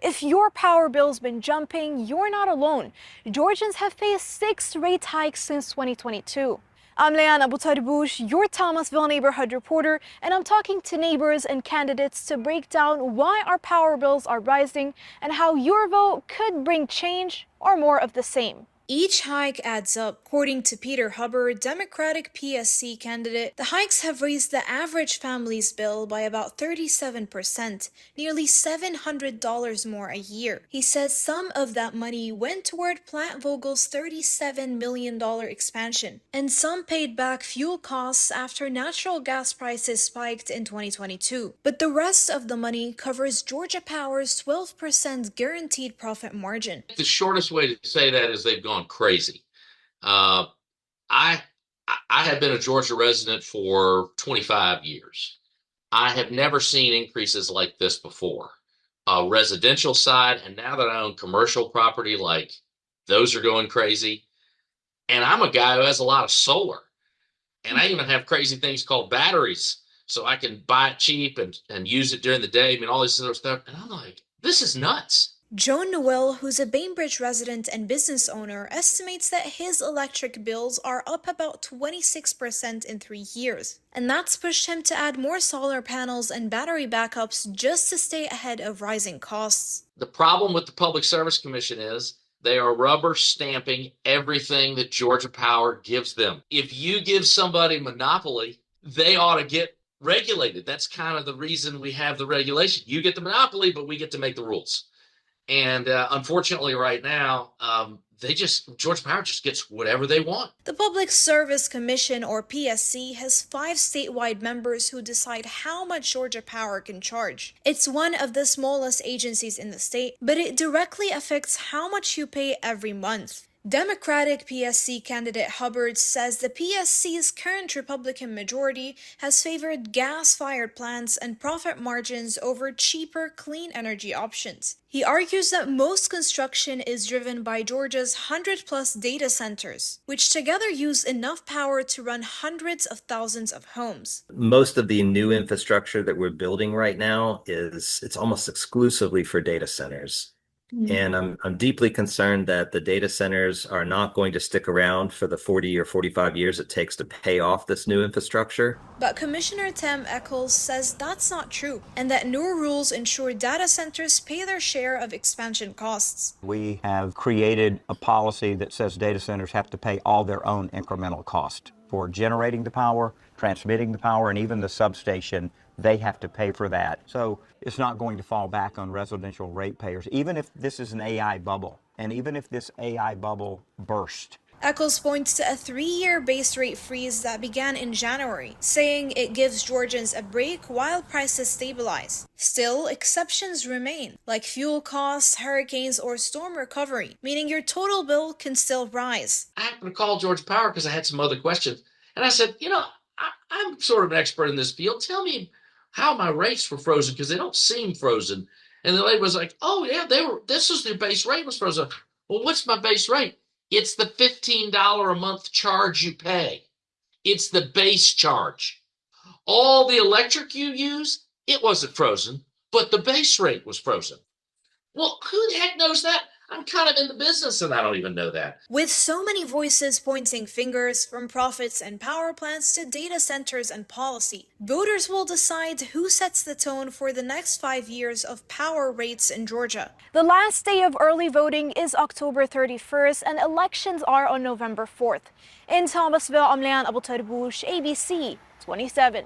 If your power bill's been jumping, you're not alone. Georgians have faced 6 rate hikes since 2022. I'm Leanna Butarbouche, your Thomasville neighborhood reporter, and I'm talking to neighbors and candidates to break down why our power bills are rising and how your vote could bring change or more of the same. Each hike adds up. According to Peter Hubbard, Democratic PSC candidate, the hikes have raised the average family's bill by about 37%, nearly $700 more a year. He says some of that money went toward Plant Vogel's $37 million expansion, and some paid back fuel costs after natural gas prices spiked in 2022. But the rest of the money covers Georgia Power's 12% guaranteed profit margin. The shortest way to say that is they've gone crazy. I I have been a Georgia resident for 25 years. I have never seen increases like this before. Residential side, and now that I own commercial property, like those are going crazy. And I'm a guy who has a lot of solar, and I even have crazy things called batteries, so I can buy it cheap and use it during the day. I mean, all this other stuff, and I'm like, this is nuts. Joan Noel, who's a Bainbridge resident and business owner, estimates that his electric bills are up about 26% in 3 years. And that's pushed him to add more solar panels and battery backups just to stay ahead of rising costs. The problem with the Public Service Commission is they are rubber stamping everything that Georgia Power gives them. If you give somebody monopoly, they ought to get regulated. That's kind of the reason we have the regulation. You get the monopoly, but we get to make the rules. And unfortunately, right now, Georgia Power just gets whatever they want. The Public Service Commission, or PSC, has 5 statewide members who decide how much Georgia Power can charge. It's one of the smallest agencies in the state, but it directly affects how much you pay every month. Democratic PSC candidate Hubbard says the PSC's current Republican majority has favored gas-fired plants and profit margins over cheaper clean energy options. He argues that most construction is driven by Georgia's 100-plus data centers, which together use enough power to run hundreds of thousands of homes. Most of the new infrastructure that we're building right now it's almost exclusively for data centers. And I'm deeply concerned that the data centers are not going to stick around for the 40 or 45 years it takes to pay off this new infrastructure. But Commissioner Tim Echols says that's not true, and that new rules ensure data centers pay their share of expansion costs. We have created a policy that says data centers have to pay all their own incremental cost for generating the power, transmitting the power, and even the substation. They have to pay for that. So it's not going to fall back on residential ratepayers, even if this is an AI bubble, and even if this AI bubble burst. Echols points to a 3-year base rate freeze that began in January, saying it gives Georgians a break while prices stabilize. Still, exceptions remain, like fuel costs, hurricanes, or storm recovery, meaning your total bill can still rise. I happened to call Georgia Power because I had some other questions. And I said, I'm sort of an expert in this field. Tell me how my rates were frozen, because they don't seem frozen. And the lady was like, oh, yeah, this is their base rate was frozen. Well, what's my base rate? It's the $15 a month charge you pay. It's the base charge. All the electric you use, it wasn't frozen, but the base rate was frozen. Well, who the heck knows that? I'm kind of in the business and I don't even know that. With so many voices pointing fingers, from profits and power plants to data centers and policy, voters will decide who sets the tone for the next 5 years of power rates in Georgia. The last day of early voting is October 31st and elections are on November 4th. In Thomasville, I'm Leanna Butarbouche, ABC 27.